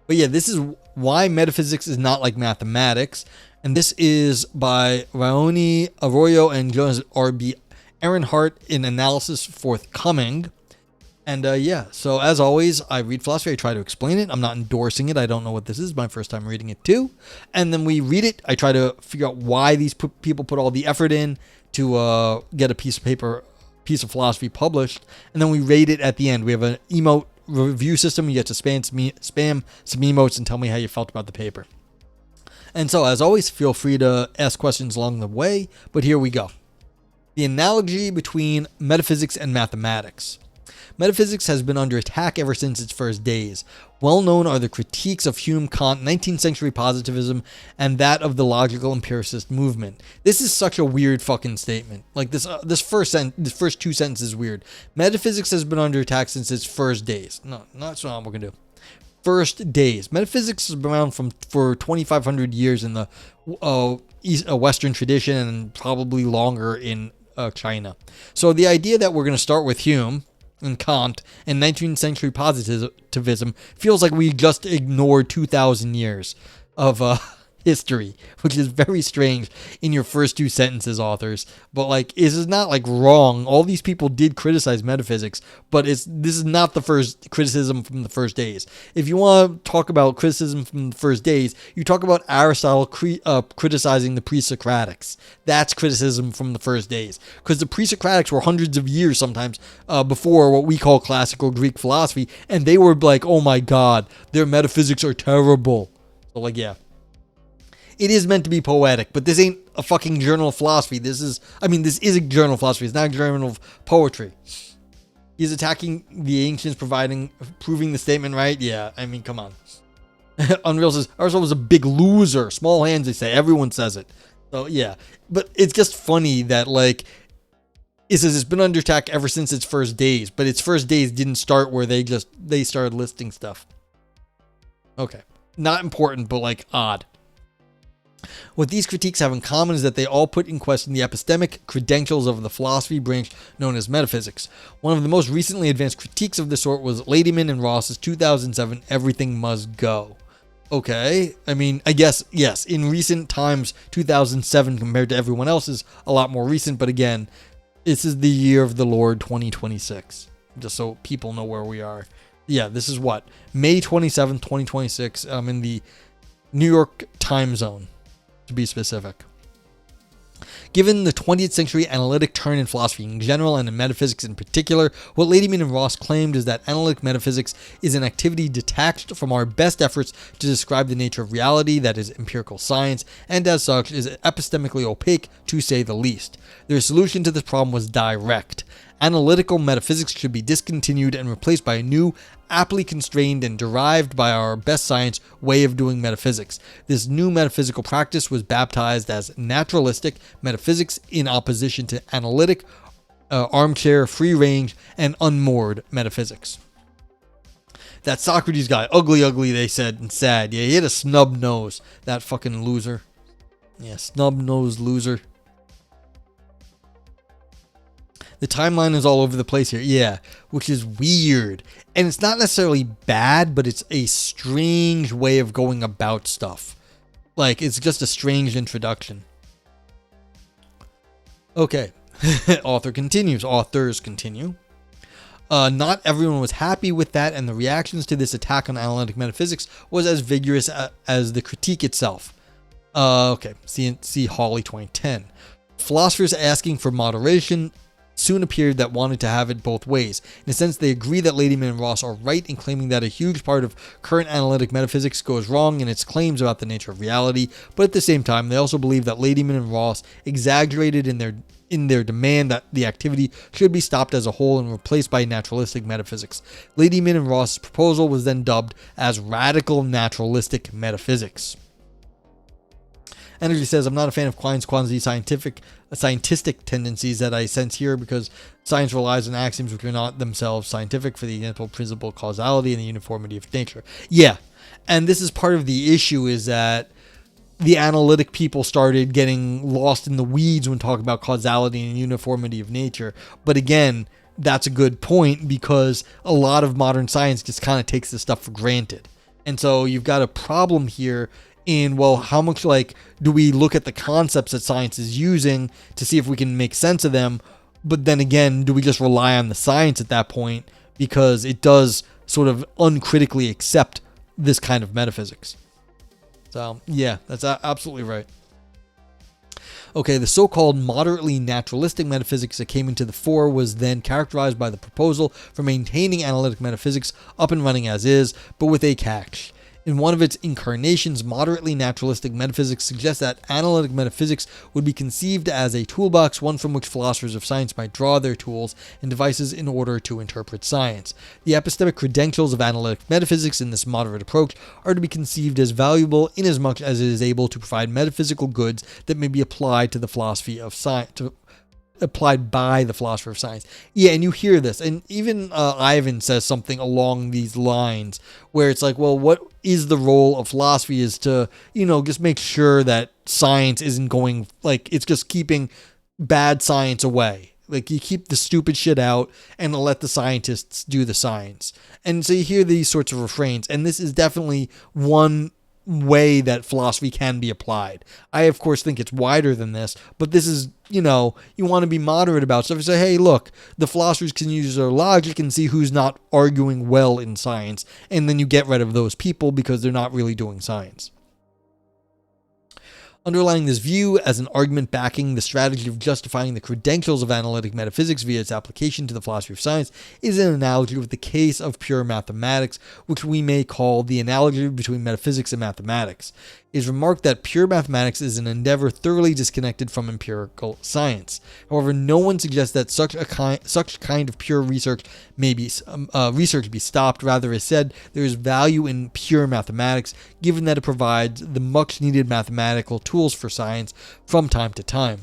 But yeah, this is why metaphysics is not like mathematics. And this is by Raoni, Arroyo, and Jonas R.B. Arenhart in Analysis Forthcoming. And yeah, so as always, I read philosophy, I try to explain it. I'm not endorsing it. I don't know what this is. My first time reading it too. And then we read it. I try to figure out why these people put all the effort in to get a piece of philosophy published. And then we rate it at the end. We have an emote review system. You get to spam some emotes and tell me how you felt about the paper. And so as always, feel free to ask questions along the way. But here we go. The analogy between metaphysics and mathematics. Metaphysics has been under attack ever since its first days. Well known are the critiques of Hume, Kant, 19th century positivism, and that of the logical empiricist movement. This is such a weird fucking statement. Like this first two sentences is weird. Metaphysics has been under attack since its first days. No, that's not what we're gonna do. First days. Metaphysics has been around for 2,500 years in the Western tradition and probably longer in China. So the idea that we're going to start with Hume and Kant and 19th century positivism feels like we just ignored 2,000 years of history, which is very strange in your first two sentences, authors. But like, this is not like wrong. All these people did criticize metaphysics, but this is not the first criticism from the first days. If you want to talk about criticism from the first days, you talk about Aristotle criticizing the pre-Socratics. That's criticism from the first days, because the pre-Socratics were hundreds of years sometimes before what we call classical Greek philosophy, and they were like, oh my god, their metaphysics are terrible. So like, yeah. It is meant to be poetic, but this ain't a fucking journal of philosophy. This is a journal of philosophy. It's not a journal of poetry. He's attacking the ancients, proving the statement right. Yeah, I mean, come on. Unreal says, Aristotle was a big loser. Small hands, they say. Everyone says it. So, yeah. But it's just funny that, like, it says it's been under attack ever since its first days, but its first days didn't start where they started listing stuff. Okay. Not important, but, like, odd. What these critiques have in common is that they all put in question the epistemic credentials of the philosophy branch known as metaphysics. One of the most recently advanced critiques of this sort was Ladyman and Ross's 2007 Everything Must Go. Okay, I mean, I guess, yes, in recent times, 2007 compared to everyone else is a lot more recent, but again, this is the year of the Lord 2026, just so people know where we are. Yeah, this is what? May 27th, 2026, in the New York time zone, to be specific. Given the 20th century analytic turn in philosophy in general and in metaphysics in particular, what Ladyman and Ross claimed is that analytic metaphysics is an activity detached from our best efforts to describe the nature of reality, that is, empirical science, and as such is epistemically opaque, to say the least. Their solution to this problem was direct. Analytical metaphysics should be discontinued and replaced by a new, aptly constrained and derived by our best science way of doing metaphysics. This new metaphysical practice was baptized as naturalistic metaphysics in opposition to analytic, armchair, free-range, and unmoored metaphysics. That Socrates guy, ugly, they said, and sad. Yeah, he had a snub nose, that fucking loser. Yeah, snub-nosed loser. The timeline is all over the place here. Yeah, which is weird. And it's not necessarily bad, but it's a strange way of going about stuff. Like, it's just a strange introduction. Okay. Authors continue. Not everyone was happy with that, and the reactions to this attack on analytic metaphysics was as vigorous as the critique itself. Okay. See Hawley 2010. Philosophers asking for moderation soon appeared that wanted to have it both ways. In a sense, they agree that Ladyman and Ross are right in claiming that a huge part of current analytic metaphysics goes wrong in its claims about the nature of reality, but at the same time, they also believe that Ladyman and Ross exaggerated in their demand that the activity should be stopped as a whole and replaced by naturalistic metaphysics. Ladyman and Ross's proposal was then dubbed as radical naturalistic metaphysics. Energy says, I'm not a fan of Klein's quasi-scientific tendencies that I sense here because science relies on axioms which are not themselves scientific for the inevitable principle of causality and the uniformity of nature. Yeah, and this is part of the issue, is that the analytic people started getting lost in the weeds when talking about causality and uniformity of nature. But again, that's a good point because a lot of modern science just kind of takes this stuff for granted. And so you've got a problem here in, well, how much do we look at the concepts that science is using to see if we can make sense of them? But then again, do we just rely on the science at that point? Because it does sort of uncritically accept this kind of metaphysics. So yeah, that's absolutely right. Okay, the so-called moderately naturalistic metaphysics that came into the fore was then characterized by the proposal for maintaining analytic metaphysics up and running as is, but with a catch. In one of its incarnations, moderately naturalistic metaphysics suggests that analytic metaphysics would be conceived as a toolbox, one from which philosophers of science might draw their tools and devices in order to interpret science. The epistemic credentials of analytic metaphysics in this moderate approach are to be conceived as valuable inasmuch as it is able to provide metaphysical goods that may be applied to the philosophy of science, applied by the philosopher of science. Yeah, and you hear this, and even Ivan says something along these lines, where it's like, well, what is the role of philosophy is to, just make sure that science isn't going, it's just keeping bad science away. You keep the stupid shit out and let the scientists do the science. And so you hear these sorts of refrains, and this is definitely one way that philosophy can be applied. I, of course, think it's wider than this, but this is, you want to be moderate about stuff. You say, hey, look, the philosophers can use their logic and see who's not arguing well in science, and then you get rid of those people because they're not really doing science. Underlying this view as an argument backing the strategy of justifying the credentials of analytic metaphysics via its application to the philosophy of science is an analogy with the case of pure mathematics, which we may call the analogy between metaphysics and mathematics. It is remarked that pure mathematics is an endeavor thoroughly disconnected from empirical science. However, no one suggests that such kind of pure research be stopped. Rather, is said there is value in pure mathematics, given that it provides the much-needed mathematical tools for science from time to time.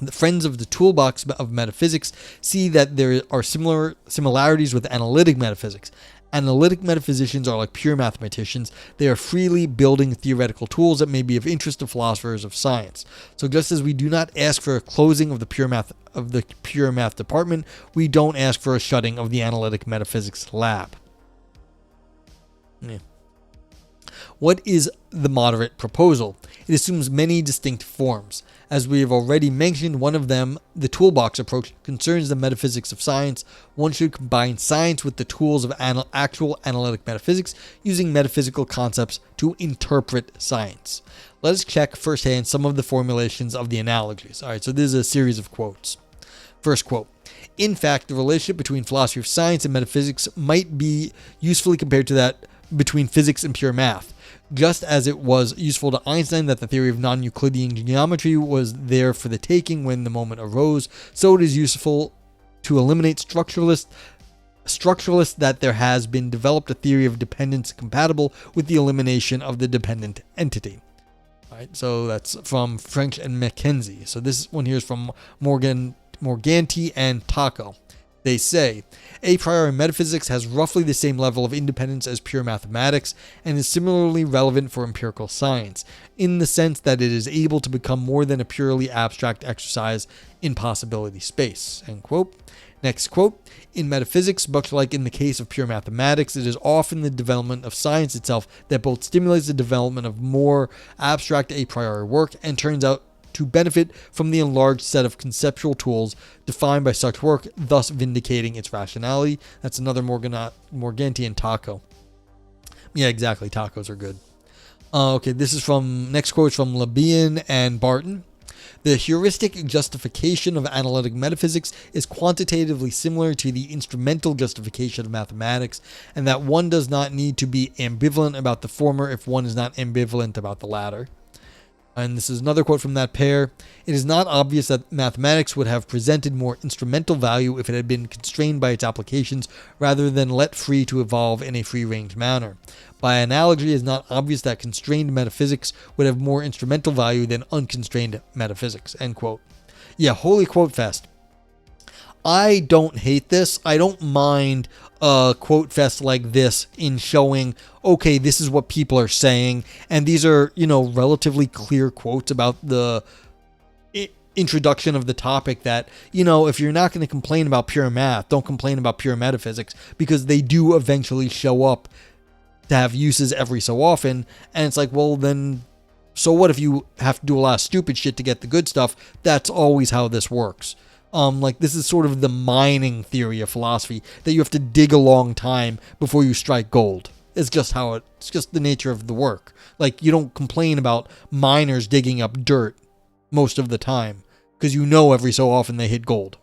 The friends of the toolbox of metaphysics see that there are similarities with analytic metaphysics. Analytic metaphysicians are like pure mathematicians. They are freely building theoretical tools that may be of interest to philosophers of science. So just as we do not ask for a closing of the pure math department, we don't ask for a shutting of the analytic metaphysics lab. Yeah. What is the moderate proposal? It assumes many distinct forms. As we have already mentioned, one of them, the toolbox approach, concerns the metaphysics of science. One should combine science with the tools of actual analytic metaphysics, using metaphysical concepts to interpret science. Let us check firsthand some of the formulations of the analogies. All right, so this is a series of quotes. First quote. In fact, the relationship between philosophy of science and metaphysics might be usefully compared to that between physics and pure math. Just as it was useful to Einstein that the theory of non-Euclidean geometry was there for the taking when the moment arose, so it is useful to eliminate structuralists that there has been developed a theory of dependence compatible with the elimination of the dependent entity. All right, so that's from French and Mackenzie. So this one here is from Morganti and Taco. They say, a priori metaphysics has roughly the same level of independence as pure mathematics and is similarly relevant for empirical science, in the sense that it is able to become more than a purely abstract exercise in possibility space. End quote. Next quote, in metaphysics, much like in the case of pure mathematics, it is often the development of science itself that both stimulates the development of more abstract a priori work and turns out to benefit from the enlarged set of conceptual tools defined by such work, thus vindicating its rationality. That's another Morgantian Taco. Yeah, exactly. Tacos are good. Okay, this is next quote from Labian and Barton. The heuristic justification of analytic metaphysics is quantitatively similar to the instrumental justification of mathematics, and that one does not need to be ambivalent about the former if one is not ambivalent about the latter. And this is another quote from that pair. It is not obvious that mathematics would have presented more instrumental value if it had been constrained by its applications rather than let free to evolve in a free-range manner. By analogy, it is not obvious that constrained metaphysics would have more instrumental value than unconstrained metaphysics. End quote. Yeah, holy quote fest. I don't hate this. I don't mind a quote fest like this in showing, okay, this is what people are saying. And these are, relatively clear quotes about the introduction of the topic that, if you're not going to complain about pure math, don't complain about pure metaphysics, because they do eventually show up to have uses every so often. And it's like, well, then, so what if you have to do a lot of stupid shit to get the good stuff? That's always how this works. Like, this is sort of the mining theory of philosophy, that you have to dig a long time before you strike gold. It's just it's just the nature of the work. Like, you don't complain about miners digging up dirt most of the time, because you know every so often they hit gold.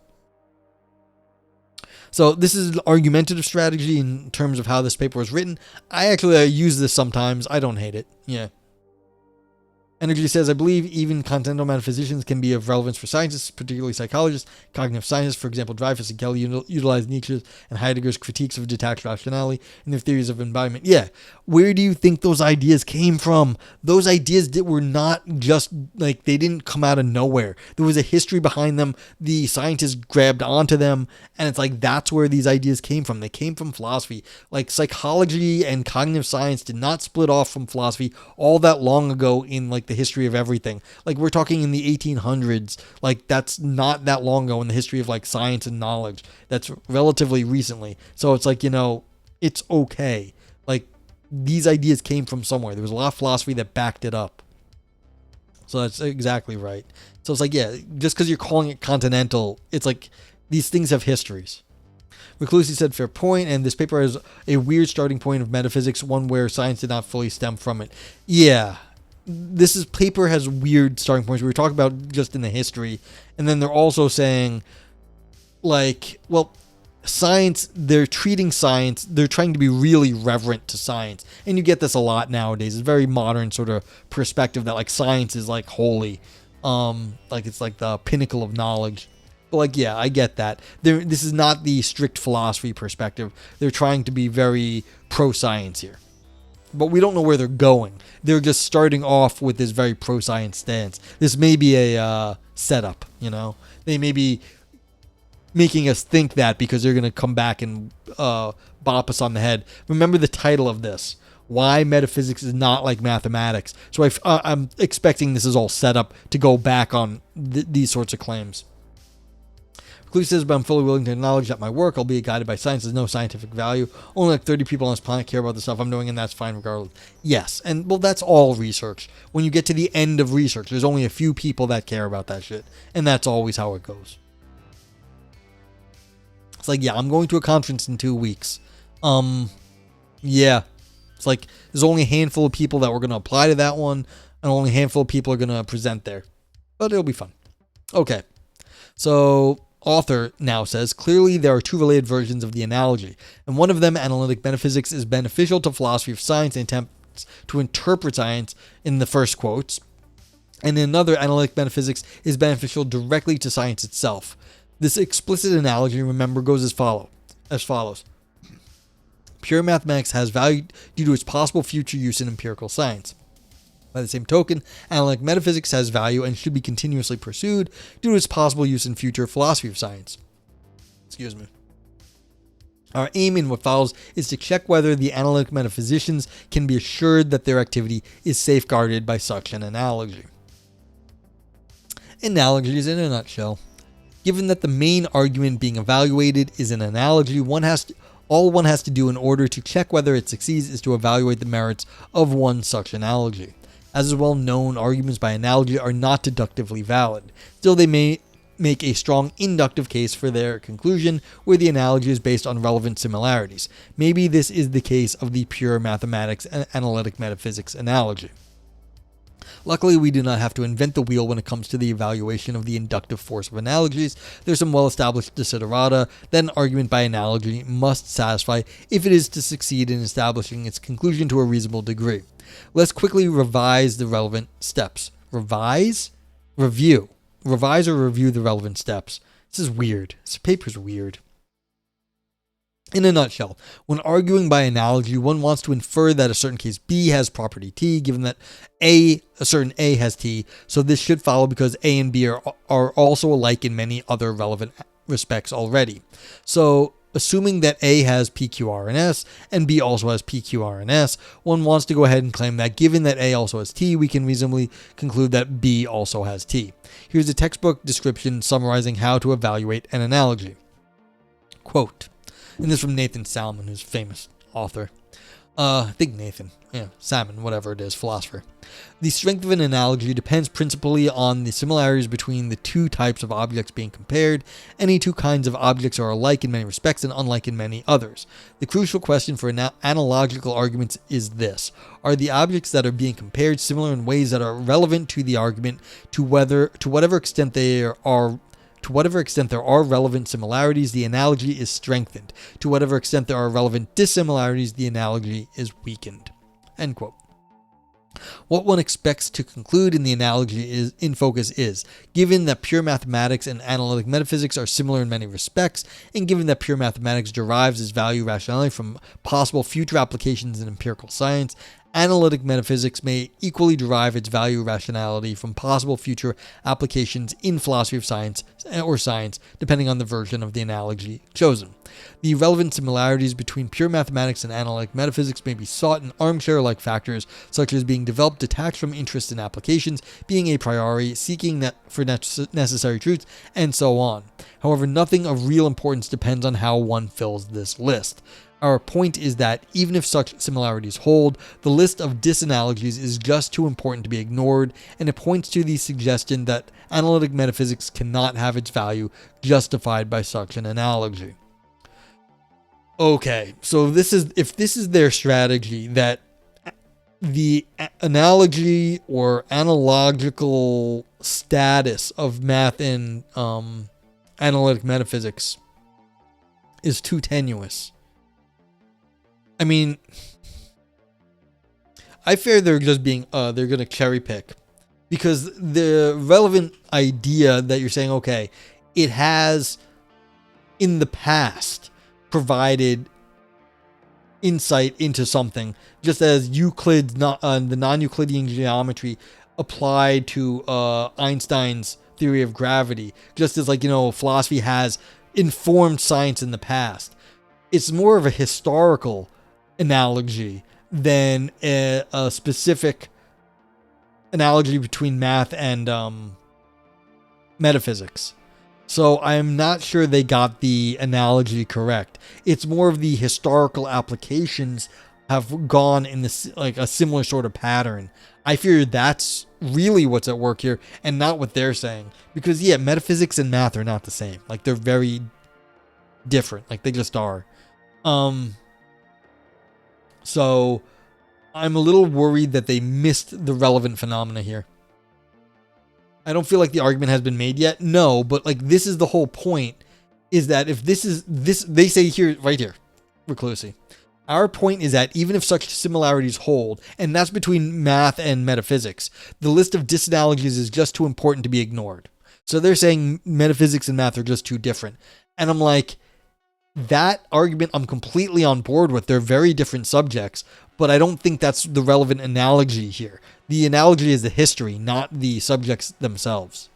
So this is an argumentative strategy in terms of how this paper was written. I use this sometimes. I don't hate it. Yeah. Energy says, I believe even continental metaphysicians can be of relevance for scientists, particularly psychologists. Cognitive scientists, for example, Dreyfus and Kelly, utilize Nietzsche's and Heidegger's critiques of detached rationality and their theories of embodiment. Yeah, where do you think those ideas came from? Those ideas were not just, like, they didn't come out of nowhere. There was a history behind them. The scientists grabbed onto them, and it's like, that's where these ideas came from. They came from philosophy. Like, psychology and cognitive science did not split off from philosophy all that long ago in, like, the history of everything. Like, we're talking in the 1800s. Like, that's not that long ago in the history of, like, science and knowledge. That's relatively recently. So it's like, it's okay. Like, these ideas came from somewhere. There was a lot of philosophy that backed it up. So that's exactly right. So it's like, yeah, just because you're calling it continental, it's like these things have histories. Reclusi said, fair point, and this paper has a weird starting point of metaphysics, one where science did not fully stem from it. Yeah. Paper has weird starting points. We were talking about just in the history, and then they're also saying, like, well, science, they're treating science, they're trying to be really reverent to science, and you get this a lot nowadays. It's a very modern sort of perspective that, like, science is, like, holy, like it's like the pinnacle of knowledge. But, like, yeah, I get that. This is not the strict philosophy perspective. They're trying to be very pro-science here. But we don't know where they're going. They're just starting off with this very pro-science stance. This may be a setup, They may be making us think that because they're going to come back and bop us on the head. Remember the title of this, Why Metaphysics is Not Like Mathematics. So I'm expecting this is all set up to go back on these sorts of claims. Clue says, but I'm fully willing to acknowledge that my work, albeit guided by science, has no scientific value. Only like 30 people on this planet care about the stuff I'm doing, and that's fine regardless. Yes, and well, that's all research. When you get to the end of research, there's only a few people that care about that shit, and that's always how it goes. It's like, yeah, I'm going to a conference in 2 weeks. Yeah. It's like, there's only a handful of people that were going to apply to that one, and only a handful of people are going to present there. But it'll be fun. Okay. So, author now says, clearly there are two related versions of the analogy, and one of them, analytic metaphysics, is beneficial to philosophy of science and attempts to interpret science in the first quotes, and another, analytic metaphysics, is beneficial directly to science itself. This explicit analogy, remember, goes as follows. Pure mathematics has value due to its possible future use in empirical science. By the same token, analytic metaphysics has value and should be continuously pursued due to its possible use in future philosophy of science. Excuse me. Our aim in what follows is to check whether the analytic metaphysicians can be assured that their activity is safeguarded by such an analogy. Analogies in a nutshell. Given that the main argument being evaluated is an analogy, all one has to do in order to check whether it succeeds is to evaluate the merits of one such analogy. As is well known, arguments by analogy are not deductively valid. Still, they may make a strong inductive case for their conclusion where the analogy is based on relevant similarities. Maybe this is the case of the pure mathematics and analytic metaphysics analogy. Luckily, we do not have to invent the wheel when it comes to the evaluation of the inductive force of analogies. There's some well-established desiderata that an argument by analogy must satisfy if it is to succeed in establishing its conclusion to a reasonable degree. Let's quickly revise the relevant steps. Revise? Review. Revise or review the relevant steps. This is weird. This paper's weird. In a nutshell, when arguing by analogy, one wants to infer that a certain case B has property T, given that a certain A has T, so this should follow because A and B are also alike in many other relevant respects already. So, assuming that A has PQR and S, and B also has PQR and S, one wants to go ahead and claim that given that A also has T, we can reasonably conclude that B also has T. Here's a textbook description summarizing how to evaluate an analogy. Quote, and this is from Nathan Salmon, who's a famous author. I think Nathan. Yeah, Salmon, whatever it is, philosopher. The strength of an analogy depends principally on the similarities between the two types of objects being compared. Any two kinds of objects are alike in many respects and unlike in many others. The crucial question for analogical arguments is this: are the objects that are being compared similar in ways that are relevant to the argument, to whatever extent there are relevant similarities, the analogy is strengthened. To whatever extent there are relevant dissimilarities, the analogy is weakened. End quote. What one expects to conclude in the analogy is in focus is, given that pure mathematics and analytic metaphysics are similar in many respects, and given that pure mathematics derives its value rationality from possible future applications in empirical science, analytic metaphysics may equally derive its value rationality from possible future applications in philosophy of science or science, depending on the version of the analogy chosen. The relevant similarities between pure mathematics and analytic metaphysics may be sought in armchair-like factors, such as being developed detached from interest in applications, being a priori, seeking for necessary truths, and so on. However, nothing of real importance depends on how one fills this list. Our point is that even if such similarities hold, the list of disanalogies is just too important to be ignored, and it points to the suggestion that analytic metaphysics cannot have its value justified by such an analogy. Okay, so if this is their strategy, that the analogy or analogical status of math and analytic metaphysics is too tenuous. I mean, I fear they're just being, they're going to cherry pick, because the relevant idea that you're saying, okay, it has in the past provided insight into something, just as Euclid's the non-Euclidean geometry applied to Einstein's theory of gravity, just as philosophy has informed science in the past. It's more of a historical analogy than a specific analogy between math and metaphysics. So I'm not sure they got the analogy correct. It's more of the historical applications have gone in this a similar sort of pattern. I fear that's really what's at work here, and not what they're saying. Because metaphysics and math are not the same. They're very different. They just are. So I'm a little worried that they missed the relevant phenomena here. I don't feel like the argument has been made yet. No, but this is the whole point, is that if this is this, they say here, right here, Reclusi. Our point is that even if such similarities hold, and that's between math and metaphysics, the list of disanalogies is just too important to be ignored. So they're saying metaphysics and math are just too different. And I'm like, that argument I'm completely on board with. They're very different subjects, but I don't think that's the relevant analogy here. The analogy is the history, not the subjects themselves.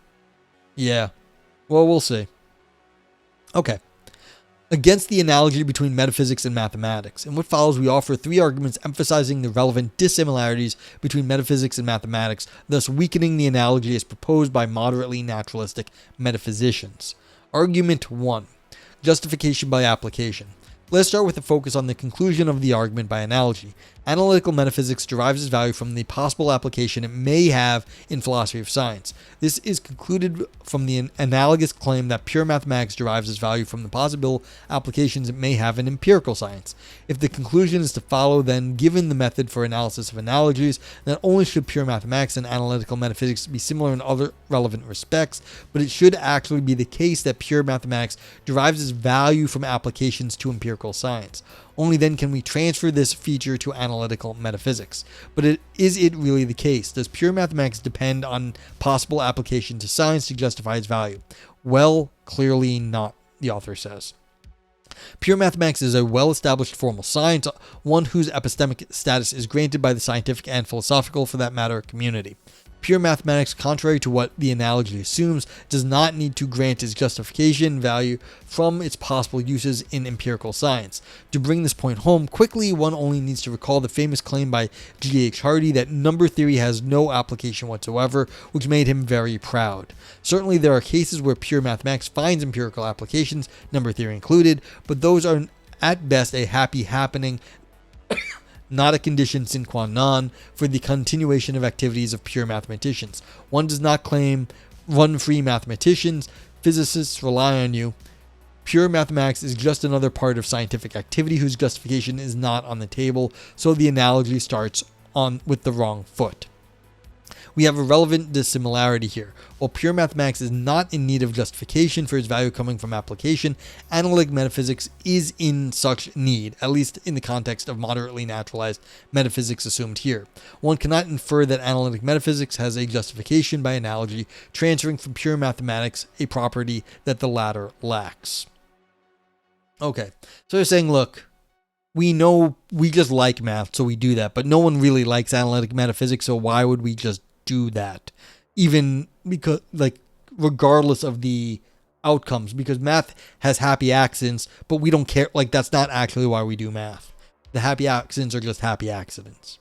Yeah. Well, we'll see. Okay. Against the analogy between metaphysics and mathematics. In what follows, we offer three arguments emphasizing the relevant dissimilarities between metaphysics and mathematics, thus weakening the analogy as proposed by moderately naturalistic metaphysicians. Argument 1. Justification by application. Let's start with a focus on the conclusion of the argument by analogy. Analytical metaphysics derives its value from the possible application it may have in philosophy of science. This is concluded from the analogous claim that pure mathematics derives its value from the possible applications it may have in empirical science. If the conclusion is to follow, then given the method for analysis of analogies, not only should pure mathematics and analytical metaphysics be similar in other relevant respects, but it should actually be the case that pure mathematics derives its value from applications to empirical science. Only then can we transfer this feature to analytical metaphysics. But is it really the case? Does pure mathematics depend on possible application to science to justify its value? Well, clearly not, the author says. Pure mathematics is a well-established formal science, one whose epistemic status is granted by the scientific and philosophical, for that matter, community. Pure mathematics, contrary to what the analogy assumes, does not need to grant its justification value from its possible uses in empirical science. To bring this point home quickly, one only needs to recall the famous claim by G.H. Hardy that number theory has no application whatsoever, which made him very proud. Certainly there are cases where pure mathematics finds empirical applications, number theory included, but those are at best a happy happening, not a condition sine qua non for the continuation of activities of pure mathematicians. One does not claim run-free mathematicians. Physicists rely on you. Pure mathematics is just another part of scientific activity whose justification is not on the table, so the analogy starts on with the wrong foot. We have a relevant dissimilarity here. While pure mathematics is not in need of justification for its value coming from application, analytic metaphysics is in such need, at least in the context of moderately naturalized metaphysics assumed here. One cannot infer that analytic metaphysics has a justification by analogy, transferring from pure mathematics a property that the latter lacks. Okay, so they're saying, look, we know we just like math, so we do that, but no one really likes analytic metaphysics, so why would we just do that? Even because, like, regardless of the outcomes, because math has happy accidents, but we don't care. Like, that's not actually why we do math. The happy accidents are just happy accidents.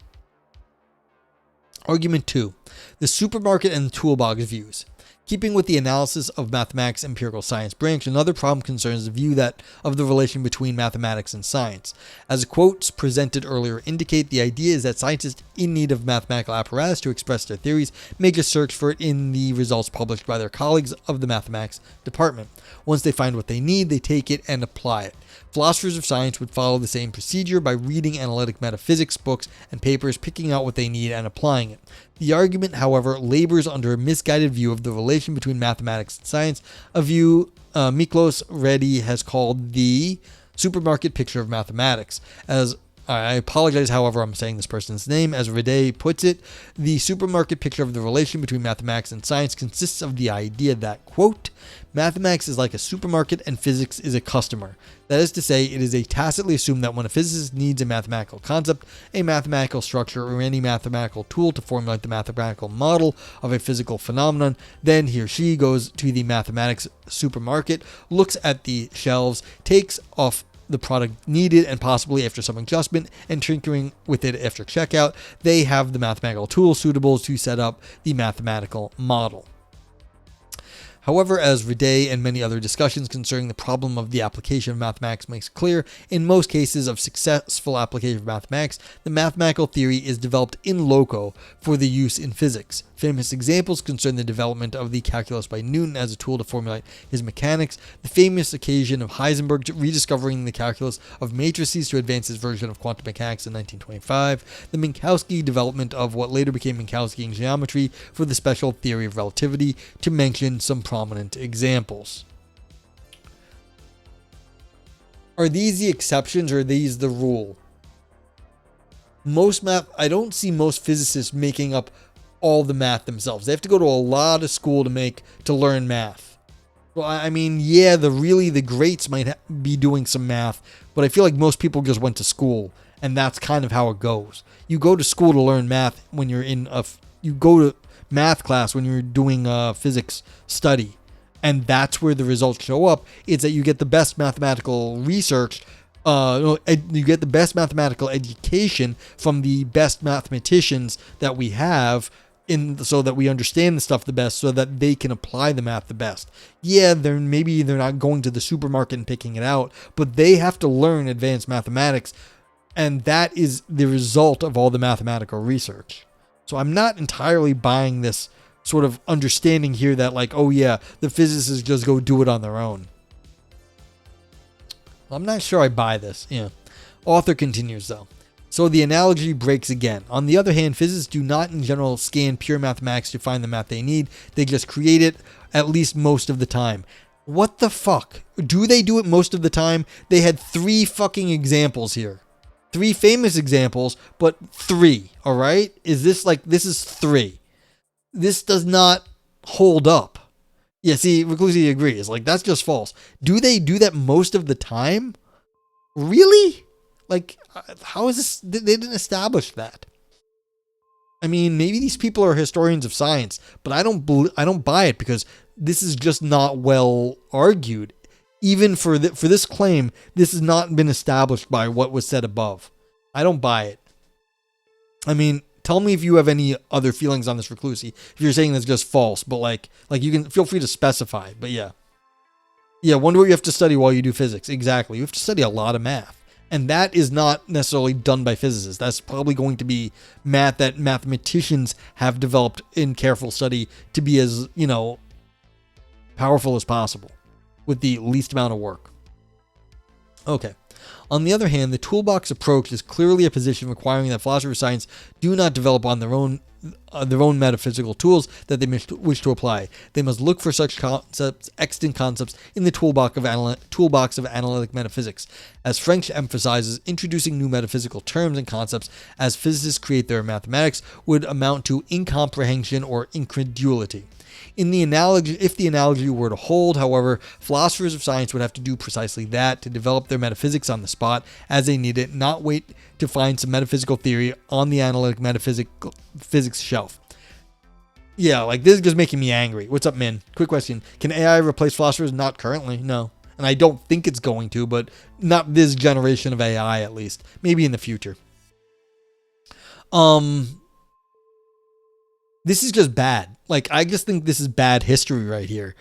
Argument 2. The supermarket and toolbox views. Keeping with the analysis of mathematics empirical science branch, another problem concerns the view that of the relation between mathematics and science. As the quotes presented earlier indicate, the idea is that scientists in need of mathematical apparatus to express their theories may just search for it in the results published by their colleagues of the mathematics department. Once they find what they need, they take it and apply it. Philosophers of science would follow the same procedure by reading analytic metaphysics books and papers, picking out what they need and applying it. The argument, however, labors under a misguided view of the relation between mathematics and science, a view Miklos Reddy has called the supermarket picture of mathematics. As I apologize, however, I'm saying this person's name. As Reddy puts it, the supermarket picture of the relation between mathematics and science consists of the idea that, quote, mathematics is like a supermarket and physics is a customer. That is to say, it is a tacitly assumed that when a physicist needs a mathematical concept, a mathematical structure, or any mathematical tool to formulate the mathematical model of a physical phenomenon, then he or she goes to the mathematics supermarket, looks at the shelves, takes off the product needed, and possibly after some adjustment and tinkering with it after checkout, they have the mathematical tools suitable to set up the mathematical model. However, as Reddy and many other discussions concerning the problem of the application of mathematics makes clear, in most cases of successful application of mathematics, the mathematical theory is developed in loco for the use in physics. Famous examples concern the development of the calculus by Newton as a tool to formulate his mechanics, the famous occasion of Heisenberg rediscovering the calculus of matrices to advance his version of quantum mechanics in 1925, the Minkowski development of what later became Minkowskian geometry for the special theory of relativity, to mention some prominent examples. Are these the exceptions or are these the rule? I don't see most physicists making up all the math themselves. They have to go to a lot of school to learn math. Well, I mean, yeah, the greats might be doing some math, but I feel like most people just went to school, and that's kind of how it goes. You go to school to learn math when you're you go to math class when you're doing a physics study, and that's where the results show up. It's that you get the best mathematical research. You get the best mathematical education from the best mathematicians that we have, so that we understand the stuff the best, so that they can apply the math the best. Yeah, they're not going to the supermarket and picking it out, but they have to learn advanced mathematics, and that is the result of all the mathematical research. So I'm not entirely buying this sort of understanding here that, like, oh yeah, the physicists just go do it on their own. I'm not sure I buy this. Yeah. Author continues though. So the analogy breaks again. On the other hand, physicists do not in general scan pure mathematics to find the math they need. They just create it, at least most of the time. What the fuck? Do they do it most of the time? They had 3 fucking examples here. 3 famous examples, but 3, all right? This is 3. This does not hold up. Yeah, see, Reclusi agrees. Like, that's just false. Do they do that most of the time? Really? Like, how is this? They didn't establish that. I mean, maybe these people are historians of science, but I don't buy it, because this is just not well argued. Even for this claim, this has not been established by what was said above. I don't buy it. I mean, tell me if you have any other feelings on this, Reclusi. If you're saying that's just false, but like you can feel free to specify. But yeah, wonder what you have to study while you do physics. Exactly, you have to study a lot of math. And that is not necessarily done by physicists. That's probably going to be math that mathematicians have developed in careful study to be as, powerful as possible with the least amount of work. Okay. On the other hand, the toolbox approach is clearly a position requiring that philosophers of science do not develop on their own metaphysical tools that they wish to apply. They must look for such concepts, extant concepts, in the toolbox of analytic metaphysics. As French emphasizes, introducing new metaphysical terms and concepts as physicists create their mathematics would amount to incomprehension or incredulity. If the analogy were to hold, however, philosophers of science would have to do precisely that, to develop their metaphysics on the spot as they need it, not wait to find some metaphysical theory on the analytic metaphysics shelf. Yeah, this is just making me angry. What's up, Min? Quick question. Can AI replace philosophers? Not currently, no. And I don't think it's going to, but not this generation of AI at least. Maybe in the future. This is just bad. I just think this is bad history right here.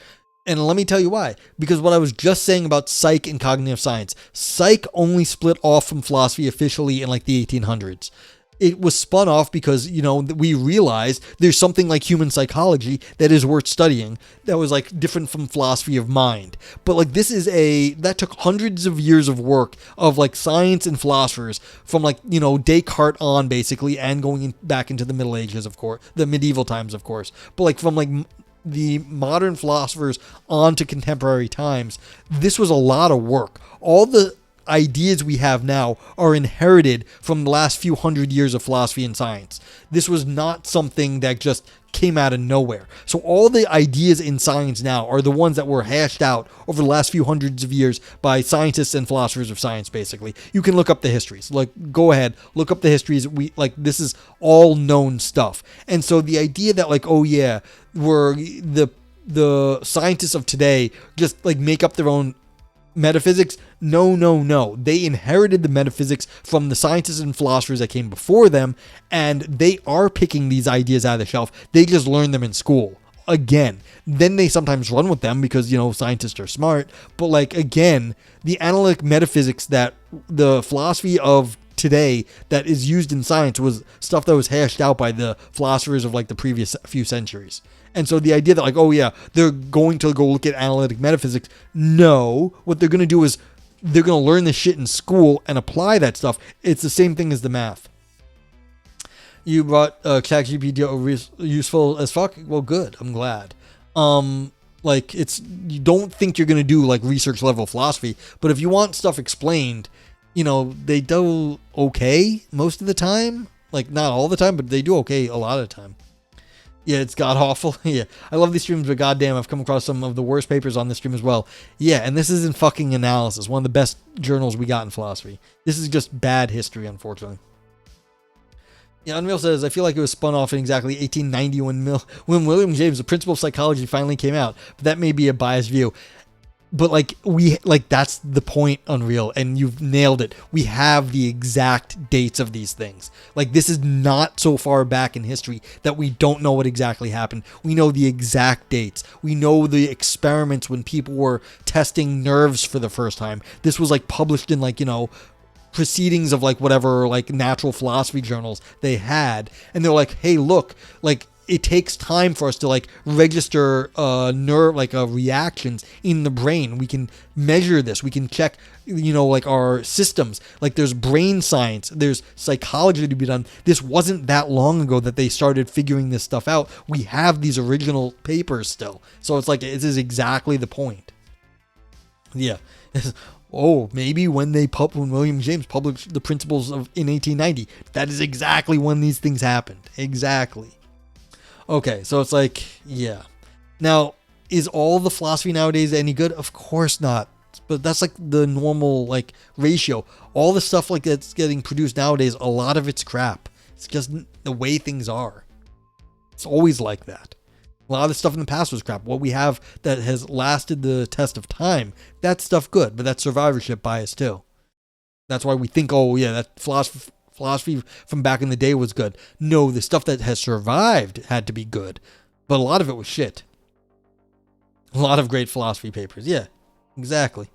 And let me tell you why. Because what I was just saying about psych and cognitive science, psych only split off from philosophy officially in the 1800s. It was spun off because, we realized there's something like human psychology that is worth studying that was different from philosophy of mind. But that took hundreds of years of work of science and philosophers from Descartes on basically, and going back into the Middle Ages, of course, the medieval times, of course. But from the modern philosophers on to contemporary times, this was a lot of work. All the ideas we have now are inherited from the last few hundred years of philosophy and science. This was not something that just came out of nowhere. So all the ideas in science now are the ones that were hashed out over the last few hundreds of years by scientists and philosophers of science, basically. You can look up the histories. Go ahead, look up the histories. This is all known stuff. And so the idea that we're the scientists of today just make up their own metaphysics? No. They inherited the metaphysics from the scientists and philosophers that came before them, and they are picking these ideas out of the shelf. They just learned them in school. Again, then they sometimes run with them because, scientists are smart. But again, the analytic metaphysics that the philosophy of today that is used in science was stuff that was hashed out by the philosophers of the previous few centuries. And so the idea that they're going to go look at analytic metaphysics. No, what they're going to do is they're going to learn this shit in school and apply that stuff. It's the same thing as the math. You brought ChatGPT useful as fuck. Well, good. I'm glad. You don't think you're going to do research level philosophy, but if you want stuff explained, they do okay most of the time. Not all the time, but they do okay a lot of the time. Yeah, it's god awful. Yeah, I love these streams, but goddamn, I've come across some of the worst papers on this stream as well. Yeah, and this isn't fucking analysis. One of the best journals we got in philosophy. This is just bad history, unfortunately. Yeah, Unreal says, I feel like it was spun off in exactly 1890 when William James, the principle of psychology, finally came out. But that may be a biased view. But that's the point, Unreal, and you've nailed it. We have the exact dates of these things. This is not so far back in history that we don't know what exactly happened. We know the exact dates. We know the experiments when people were testing nerves for the first time. This was published in proceedings of whatever natural philosophy journals they had, and they're hey, look, it takes time for us to register nerve reactions in the brain. We can measure this. We can check our systems. There's brain science, there's psychology to be done. This wasn't that long ago that they started figuring this stuff out. We have these original papers still, so it's this is exactly the point. Yeah. Oh, maybe when William James published the principles in 1890, that is exactly when these things happened. Exactly. Okay, so it's yeah. Now, is all the philosophy nowadays any good? Of course not. But that's the normal ratio. All the stuff that's getting produced nowadays, a lot of it's crap. It's just the way things are. It's always like that. A lot of the stuff in the past was crap. What we have that has lasted the test of time, that stuff good, but that's survivorship bias too. That's why we think, oh yeah, that philosophy from back in the day was good. No, the stuff that has survived had to be good, but a lot of it was shit. A lot of great philosophy papers. Yeah, exactly.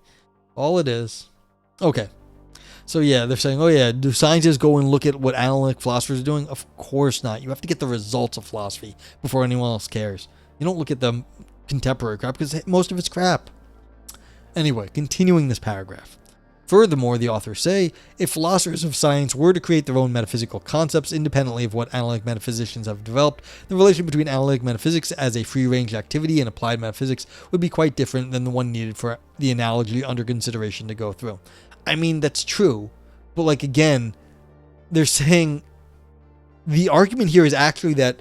All it is. Okay. So yeah, they're saying, oh yeah, do scientists go and look at what analytic philosophers are doing? Of course not. You have to get the results of philosophy before anyone else cares. You don't look at the contemporary crap because most of it's crap. Anyway, continuing this paragraph. Furthermore, the authors say, if philosophers of science were to create their own metaphysical concepts independently of what analytic metaphysicians have developed, the relation between analytic metaphysics as a free-range activity and applied metaphysics would be quite different than the one needed for the analogy under consideration to go through. I mean, that's true, but like again, they're saying the argument here is actually that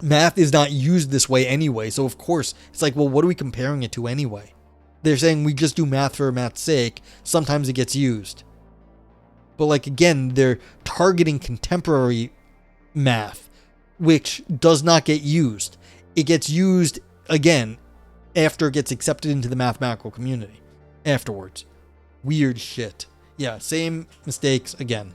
math is not used this way anyway, so of course, it's like, well, what are we comparing it to anyway? They're saying we just do math for math's sake. Sometimes it gets used. But like again, they're targeting contemporary math, which does not get used. It gets used again after it gets accepted into the mathematical community. Afterwards. Weird shit. Yeah, same mistakes again.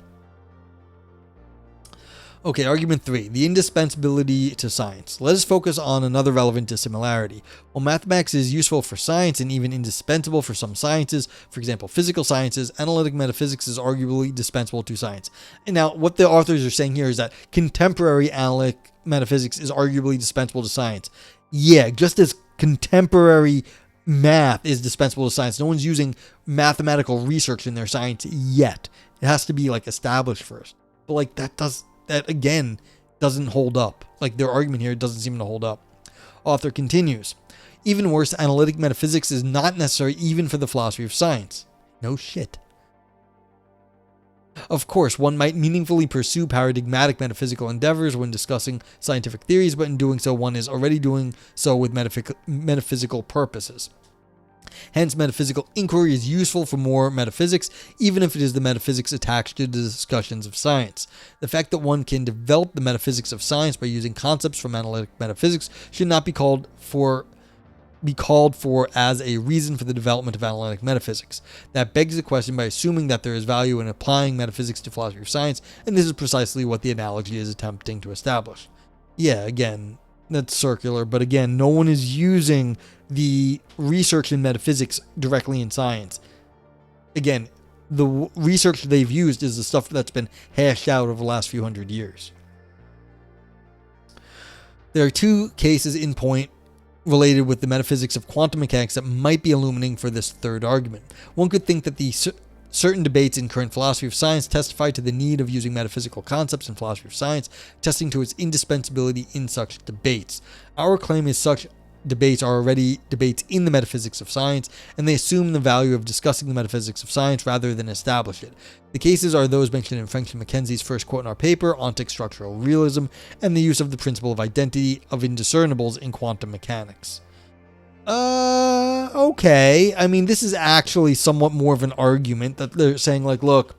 Okay, argument 3. The indispensability to science. Let us focus on another relevant dissimilarity. While mathematics is useful for science and even indispensable for some sciences, for example, physical sciences, analytic metaphysics is arguably dispensable to science. And now, what the authors are saying here is that contemporary analytic metaphysics is arguably dispensable to science. Yeah, just as contemporary math is dispensable to science. No one's using mathematical research in their science yet. It has to be like established first. But like that again doesn't hold up. Like their argument here doesn't seem to hold up. Author continues. Even worse, analytic metaphysics is not necessary even for the philosophy of science. No shit. Of course, one might meaningfully pursue paradigmatic metaphysical endeavors when discussing scientific theories, but in doing so, one is already doing so with metaphysical purposes. Hence, metaphysical inquiry is useful for more metaphysics, even if it is the metaphysics attached to the discussions of science. The fact that one can develop the metaphysics of science by using concepts from analytic metaphysics should not be called for as a reason for the development of analytic metaphysics. That begs the question by assuming that there is value in applying metaphysics to philosophy of science, and this is precisely what the analogy is attempting to establish. Yeah, again, that's circular, but again, no one is using the research in metaphysics directly in science. Again, the research they've used is the stuff that's been hashed out over the last few hundred years. There are two cases in point related with the metaphysics of quantum mechanics that might be illuminating for this third argument. One could think that the certain debates in current philosophy of science testify to the need of using metaphysical concepts in philosophy of science, testing to its indispensability in such debates. Our claim is such debates are already debates in the metaphysics of science, and they assume the value of discussing the metaphysics of science rather than establish it. The cases are those mentioned in French and Mackenzie's first quote in our paper, Ontic Structural Realism, and the use of the principle of identity of indiscernibles in quantum mechanics. Okay. I mean, this is actually somewhat more of an argument that they're saying, like, look,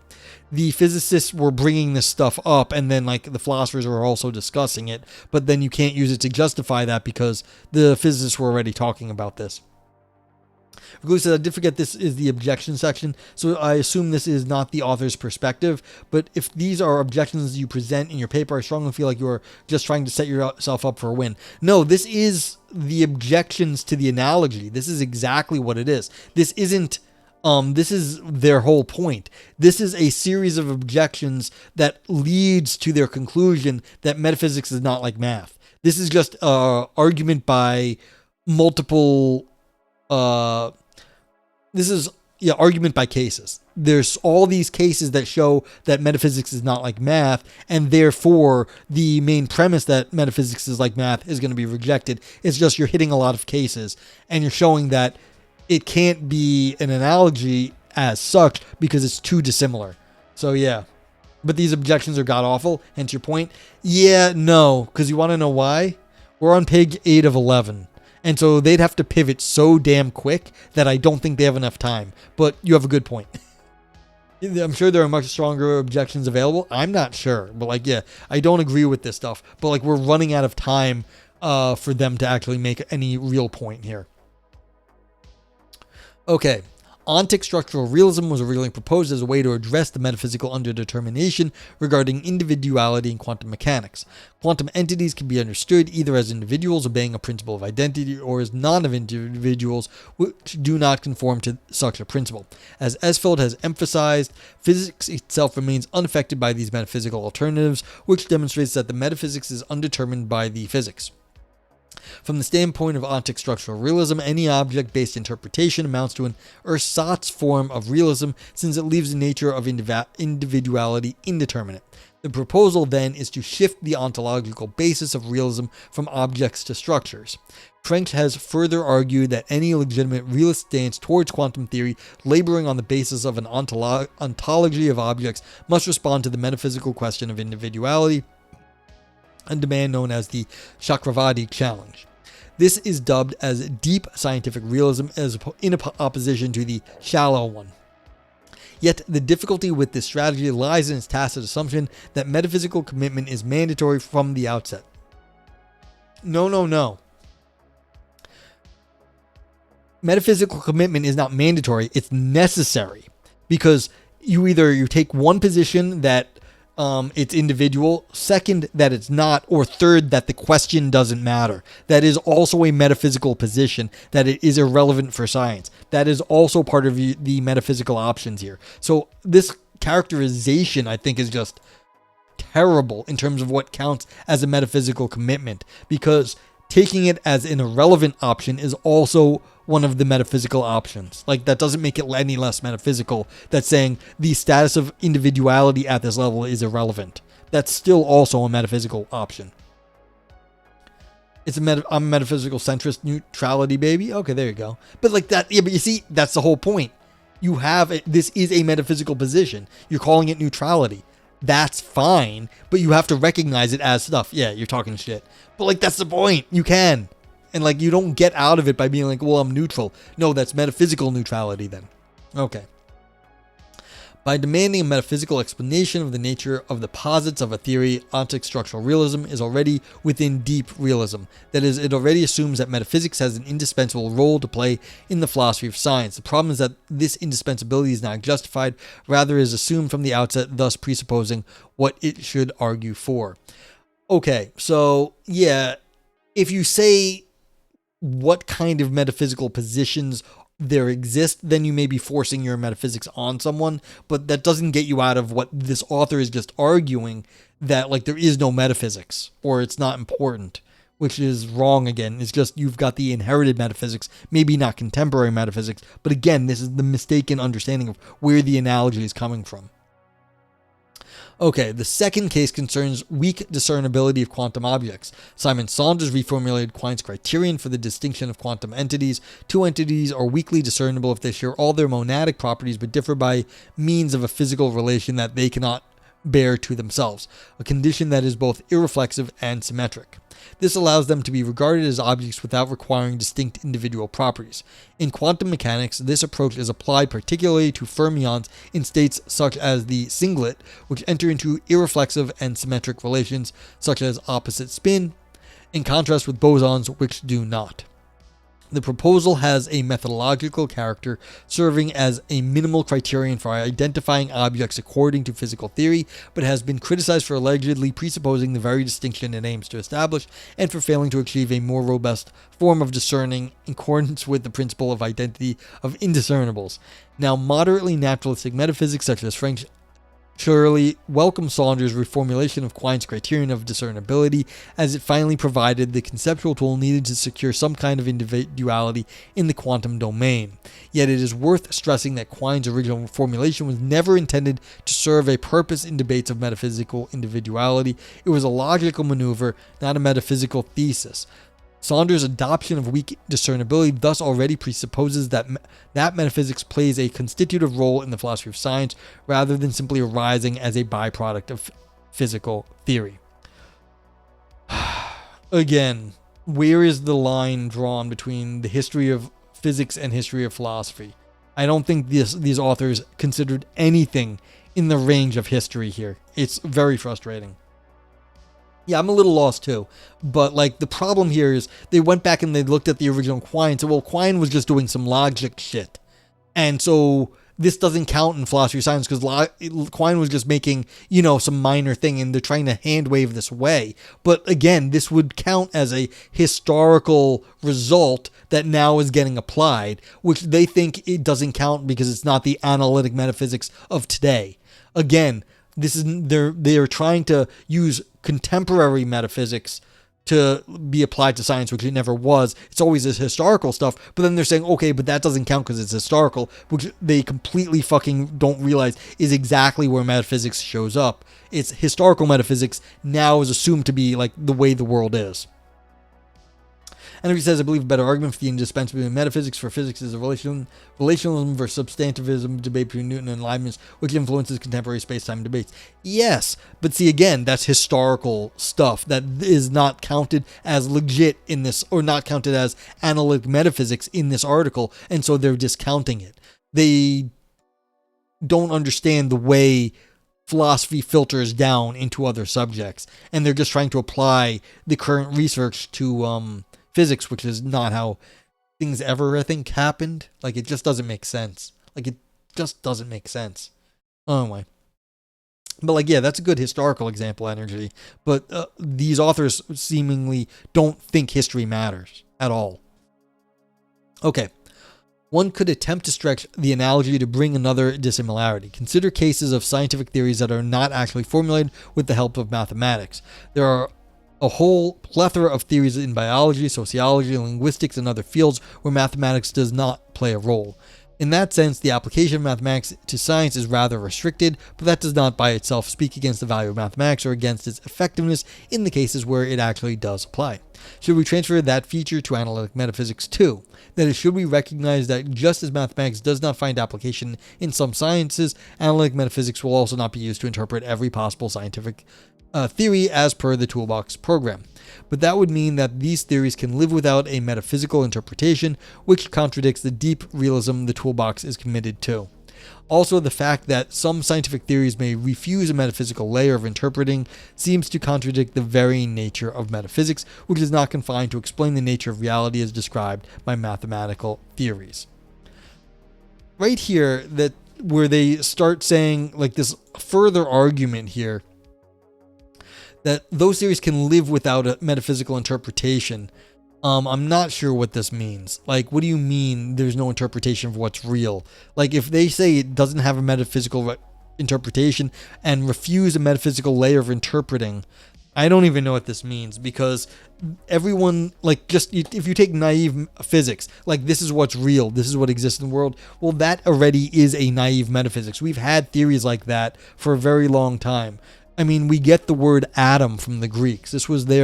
the physicists were bringing this stuff up, and then, like, the philosophers were also discussing it, but then you can't use it to justify that because the physicists were already talking about this. Glue says, I did forget this is the objection section, so I assume this is not the author's perspective, but if these are objections you present in your paper, I strongly feel like you're just trying to set yourself up for a win. No, this is the objections to the analogy. This is exactly what it is. This isn't, this is their whole point. This is a series of objections that leads to their conclusion that metaphysics is not like math. This is just argument by multiple, argument by cases. There's all these cases that show that metaphysics is not like math, and therefore the main premise that metaphysics is like math is going to be rejected. It's just you're hitting a lot of cases, and you're showing that it can't be an analogy as such because it's too dissimilar. So yeah. But these objections are god-awful, hence your point. Yeah, no, because you want to know why? We're on page 8 of 11. And so they'd have to pivot so damn quick that I don't think they have enough time. But you have a good point. I'm sure there are much stronger objections available. I'm not sure. But like, yeah, I don't agree with this stuff. But like, we're running out of time for them to actually make any real point here. Okay. Ontic structural realism was originally proposed as a way to address the metaphysical underdetermination regarding individuality in quantum mechanics. Quantum entities can be understood either as individuals obeying a principle of identity or as non-individuals which do not conform to such a principle. As Esfeld has emphasized, physics itself remains unaffected by these metaphysical alternatives, which demonstrates that the metaphysics is undetermined by the physics. From the standpoint of ontic structural realism, any object-based interpretation amounts to an ersatz form of realism since it leaves the nature of individuality indeterminate. The proposal then is to shift the ontological basis of realism from objects to structures. French has further argued that any legitimate realist stance towards quantum theory laboring on the basis of an ontology of objects must respond to the metaphysical question of individuality, a demand known as the Chakravarti challenge. This is dubbed as deep scientific realism in opposition to the shallow one. Yet the difficulty with this strategy lies in its tacit assumption that metaphysical commitment is mandatory from the outset. No. Metaphysical commitment is not mandatory, it's necessary. Because you take one position that it's individual, second, that it's not, or third, that the question doesn't matter. That is also a metaphysical position, that it is irrelevant for science. That is also part of the metaphysical options here. So this characterization, I think, is just terrible in terms of what counts as a metaphysical commitment, because taking it as an irrelevant option is also one of the metaphysical options. Like, that doesn't make it any less metaphysical. That's saying the status of individuality at this level is irrelevant. That's still also a metaphysical option. I'm a metaphysical centrist neutrality, baby. Okay, there you go. But like that, yeah, but you see, that's the whole point. This is a metaphysical position. You're calling it neutrality. That's fine, but you have to recognize it as stuff. Yeah, you're talking shit. But like, that's the point. You can. And like, you don't get out of it by being like, well, I'm neutral. No, that's metaphysical neutrality then. Okay. By demanding a metaphysical explanation of the nature of the posits of a theory, ontic structural realism is already within deep realism. That is, it already assumes that metaphysics has an indispensable role to play in the philosophy of science. The problem is that this indispensability is not justified, rather is assumed from the outset, thus presupposing what it should argue for. Okay, so yeah, if you say what kind of metaphysical positions there exist, then you may be forcing your metaphysics on someone, but that doesn't get you out of what this author is just arguing, that like there is no metaphysics or it's not important, which is wrong again. It's just you've got the inherited metaphysics, maybe not contemporary metaphysics, but again, this is the mistaken understanding of where the analogy is coming from. Okay, the second case concerns weak discernibility of quantum objects. Simon Saunders reformulated Quine's criterion for the distinction of quantum entities. Two entities are weakly discernible if they share all their monadic properties but differ by means of a physical relation that they cannot bear to themselves, a condition that is both irreflexive and symmetric. This allows them to be regarded as objects without requiring distinct individual properties. In quantum mechanics, this approach is applied particularly to fermions in states such as the singlet, which enter into irreflexive and symmetric relations, such as opposite spin, in contrast with bosons, which do not. The proposal has a methodological character, serving as a minimal criterion for identifying objects according to physical theory, but has been criticized for allegedly presupposing the very distinction it aims to establish, and for failing to achieve a more robust form of discerning in accordance with the principle of identity of indiscernibles. Now, moderately naturalistic metaphysics, such as French, surely welcome Saunders' reformulation of Quine's criterion of discernibility, as it finally provided the conceptual tool needed to secure some kind of individuality in the quantum domain. Yet it is worth stressing that Quine's original formulation was never intended to serve a purpose in debates of metaphysical individuality. It was a logical maneuver, not a metaphysical thesis. Saunders' adoption of weak discernibility thus already presupposes that metaphysics plays a constitutive role in the philosophy of science, rather than simply arising as a byproduct of physical theory. Again, where is the line drawn between the history of physics and history of philosophy? I don't think these authors considered anything in the range of history here. It's very frustrating. Yeah, I'm a little lost too. But like, the problem here is they went back and they looked at the original Quine and said, well, Quine was just doing some logic shit. And so this doesn't count in philosophy of science because Quine was just making, some minor thing, and they're trying to hand wave this away. But again, this would count as a historical result that now is getting applied, which they think it doesn't count because it's not the analytic metaphysics of today. Again, this is they're trying to use contemporary metaphysics to be applied to science, which it never was. It's always this historical stuff, but then they're saying, okay, but that doesn't count because it's historical, which they completely fucking don't realize is exactly where metaphysics shows up. It's historical metaphysics now is assumed to be like the way the world is. And if he says, I believe a better argument for the indispensability of metaphysics for physics is a relationalism versus substantivism debate between Newton and Leibniz, which influences contemporary space-time debates. Yes, but see, again, that's historical stuff that is not counted as legit in this, or not counted as analytic metaphysics in this article, and so they're discounting it. They don't understand the way philosophy filters down into other subjects, and they're just trying to apply the current research to physics, which is not how things ever, I think, happened. Like, it just doesn't make sense. Anyway. But, like, yeah, that's a good historical example, energy. But these authors seemingly don't think history matters at all. Okay. One could attempt to stretch the analogy to bring another dissimilarity. Consider cases of scientific theories that are not actually formulated with the help of mathematics. There are a whole plethora of theories in biology, sociology, linguistics, and other fields where mathematics does not play a role. In that sense, the application of mathematics to science is rather restricted, but that does not by itself speak against the value of mathematics or against its effectiveness in the cases where it actually does apply. Should we transfer that feature to analytic metaphysics too? That is, should we recognize that just as mathematics does not find application in some sciences, analytic metaphysics will also not be used to interpret every possible scientific theory as per the toolbox program. But that would mean that these theories can live without a metaphysical interpretation, which contradicts the deep realism the toolbox is committed to. Also, the fact that some scientific theories may refuse a metaphysical layer of interpreting seems to contradict the very nature of metaphysics, which is not confined to explain the nature of reality as described by mathematical theories. Right here, that where they start saying, like, this further argument here, that those theories can live without a metaphysical interpretation. I'm not sure what this means. Like, what do you mean there's no interpretation of what's real? Like, if they say it doesn't have a metaphysical interpretation and refuse a metaphysical layer of interpreting, I don't even know what this means, because everyone, like, just if you take naive physics, like, this is what's real, this is what exists in the world, well, that already is a naive metaphysics. We've had theories like that for a very long time. I mean, we get the word atom from the Greeks. This was the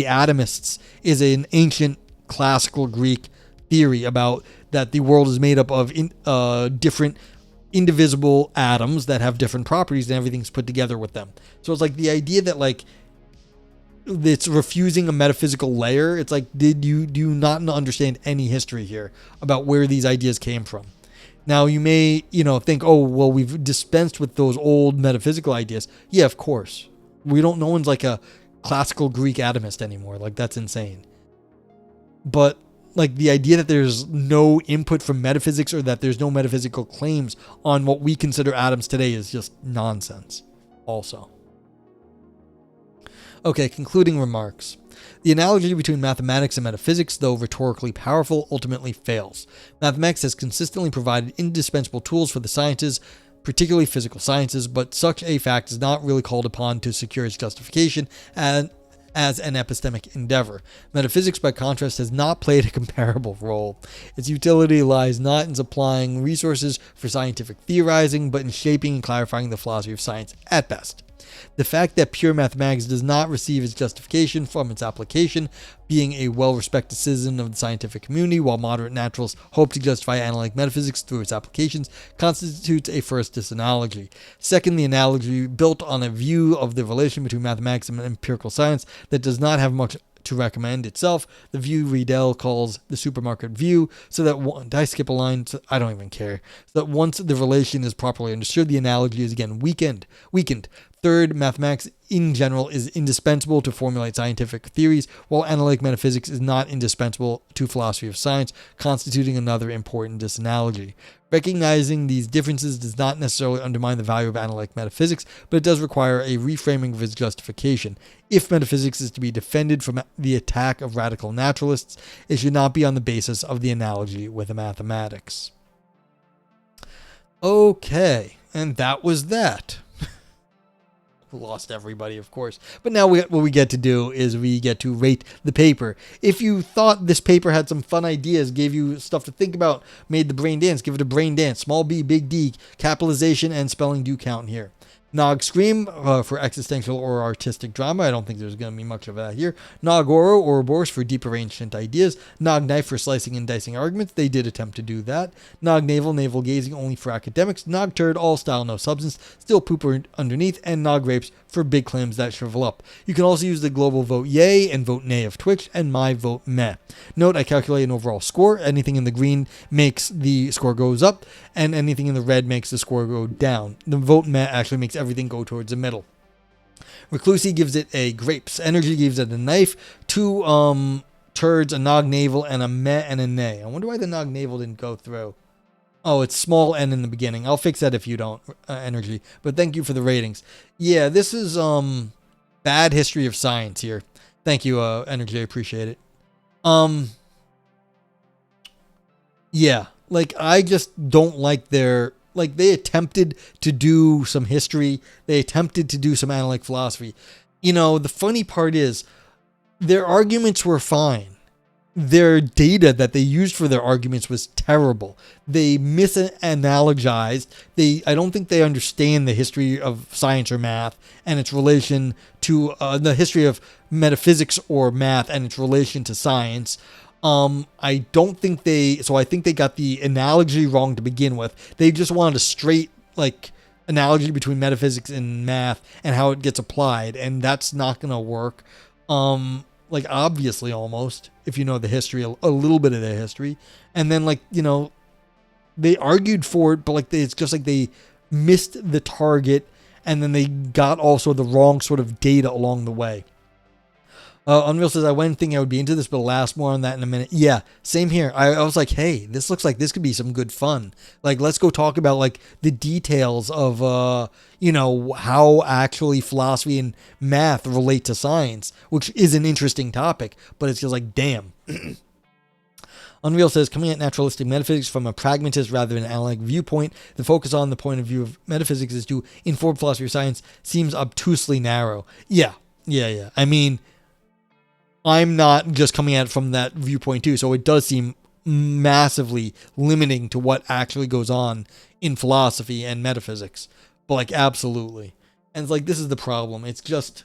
atomists is an ancient classical Greek theory about that the world is made up of different indivisible atoms that have different properties and everything's put together with them. So it's like the idea that, like, it's refusing a metaphysical layer. It's like, do you not understand any history here about where these ideas came from? Now, you may, think, oh, well, we've dispensed with those old metaphysical ideas. Yeah, of course. No one's like a classical Greek atomist anymore. Like, that's insane. But, like, the idea that there's no input from metaphysics or that there's no metaphysical claims on what we consider atoms today is just nonsense also. Okay, concluding remarks. The analogy between mathematics and metaphysics, though rhetorically powerful, ultimately fails. Mathematics has consistently provided indispensable tools for the sciences, particularly physical sciences, but such a fact is not really called upon to secure its justification as an epistemic endeavor. Metaphysics, by contrast, has not played a comparable role. Its utility lies not in supplying resources for scientific theorizing, but in shaping and clarifying the philosophy of science at best. The fact that pure mathematics does not receive its justification from its application, being a well-respected citizen of the scientific community, while moderate naturalists hope to justify analytic metaphysics through its applications, constitutes a first disanalogy. Second, the analogy built on a view of the relation between mathematics and empirical science that does not have much to recommend itself. The view Riedel calls the supermarket view, so that did I skip a line? I don't even care. So that once the relation is properly understood, the analogy is again weakened. Third, mathematics in general is indispensable to formulate scientific theories, while analytic metaphysics is not indispensable to philosophy of science, constituting another important disanalogy. Recognizing these differences does not necessarily undermine the value of analytic metaphysics, but it does require a reframing of its justification. If metaphysics is to be defended from the attack of radical naturalists, it should not be on the basis of the analogy with mathematics. Okay, and that was that. Lost everybody, of course. But now what we get to do is we get to rate the paper. If you thought this paper had some fun ideas, gave you stuff to think about, made the brain dance, give it a brain dance. Small b, big D, capitalization and spelling do count here. Nog Scream for existential or artistic drama. I don't think there's going to be much of that here. Nog Oro, Ouroboros for deeper ancient ideas. Nog Knife for slicing and dicing arguments. They did attempt to do that. Nog Navel, navel gazing only for academics. Nog Turd, all style, no substance. Still poop underneath. And Nog Rapes for big claims that shrivel up. You can also use the global vote yay and vote nay of Twitch and my vote meh. Note, I calculate an overall score. Anything in the green makes the score goes up, and anything in the red makes the score go down. The vote meh actually makes everything go towards the middle. Reclusi gives it a grapes. Energy gives it a knife. 2 turds, a Nog Navel, and a meh and a nay. I wonder why the Nog Navel didn't go through. Oh, it's small n in the beginning. I'll fix that if you don't, Energy. But thank you for the ratings. Yeah, this is bad history of science here. Thank you, Energy. I appreciate it. Yeah, like I just don't like their, like they attempted to do some history. They attempted to do some analytic philosophy. You know, the funny part is their arguments were fine. Their data that they used for their arguments was terrible. They misanalogized. I don't think they understand the history of science or math and its relation to the history of metaphysics or math and its relation to science. I don't think so I think they got the analogy wrong to begin with. They just wanted a straight, like, analogy between metaphysics and math and how it gets applied, and that's not going to work. Like, obviously, almost, if you know the history, a little bit of the history. And then, like, you know, they argued for it, but, like, it's just like they missed the target, and then they got also the wrong sort of data along the way. Unreal says, I wouldn't think I would be into this, but I'll ask more on that in a minute. Yeah, same here. I was like, hey, this looks like this could be some good fun. Like, let's go talk about, like, the details of, you know, how actually philosophy and math relate to science, which is an interesting topic, but it's just like, damn. Unreal says, coming at naturalistic metaphysics from a pragmatist rather than an analytic viewpoint, the focus on the point of view of metaphysics is to inform philosophy of science seems obtusely narrow. Yeah. I mean, I'm not just coming at it from that viewpoint too, so it does seem massively limiting to what actually goes on in philosophy and metaphysics. But, like, absolutely. And it's like, this is the problem. It's just,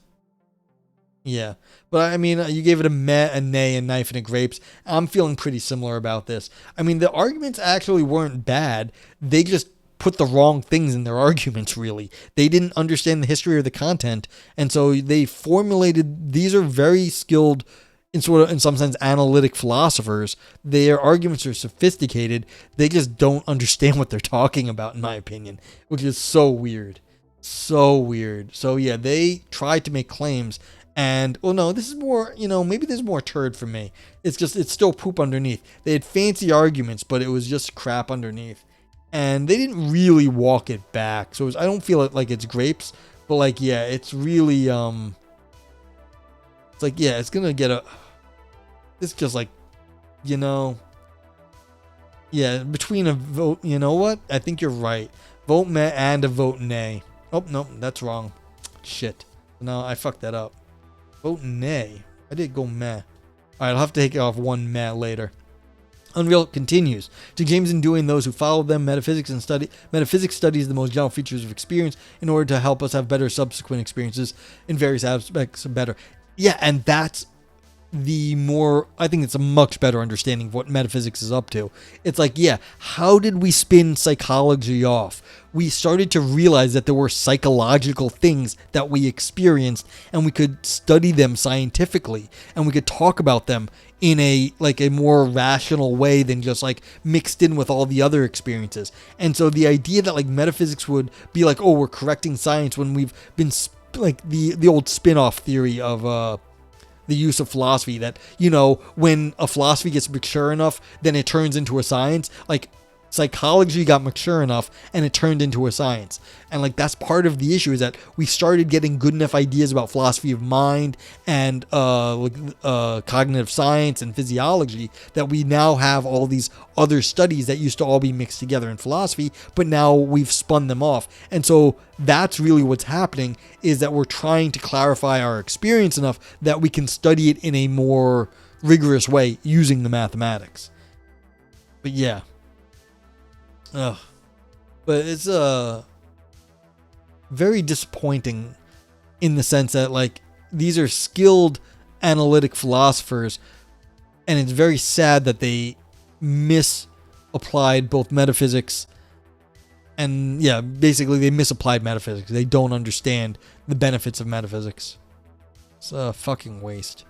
yeah. But, I mean, you gave it a meh, a nay, a knife, and a grapes. I'm feeling pretty similar about this. I mean, the arguments actually weren't bad. They just put the wrong things in their arguments, really. They didn't understand the history or the content, and so they formulated, these are very skilled, in some sense, analytic philosophers. Their arguments are sophisticated. They just don't understand what they're talking about, in my opinion, which is so weird. So weird. So yeah, they tried to make claims, and, well, no, this is more, you know, maybe there's more turd for me. It's still poop underneath. They had fancy arguments, but it was just crap underneath. And they didn't really walk it back. So I don't feel like it's grapes, but, like, yeah, it's really, it's like, yeah, it's going to get it's just like, you know, yeah, between a vote, you know what? I think you're right. Vote meh and a vote nay. Oh, no, that's wrong. Shit. No, I fucked that up. Vote nay. I did go meh. All right, I'll have to take off one meh later. Unreal continues. To James and Dewey and those who follow them, metaphysics studies the most general features of experience in order to help us have better subsequent experiences in various aspects better. Yeah, and that's the more, I think it's a much better understanding of what metaphysics is up to. It's like, yeah, how did we spin psychology off? We started to realize that there were psychological things that we experienced, and we could study them scientifically, and we could talk about them in a more rational way than just like mixed in with all the other experiences. And so the idea that like metaphysics would be like, oh, we're correcting science, when we've been like the old spin-off theory of the use of philosophy, that, you know, when a philosophy gets mature enough, then it turns into a science. Like, psychology got mature enough and it turned into a science. And like, that's part of the issue, is that we started getting good enough ideas about philosophy of mind and cognitive science and physiology, that we now have all these other studies that used to all be mixed together in philosophy, but now we've spun them off. And so that's really what's happening, is that we're trying to clarify our experience enough that we can study it in a more rigorous way using the mathematics. But yeah. Ugh. But it's very disappointing in the sense that, like, these are skilled analytic philosophers, and it's very sad that they misapplied both metaphysics and, yeah, basically they misapplied metaphysics. They don't understand the benefits of metaphysics. It's a fucking waste.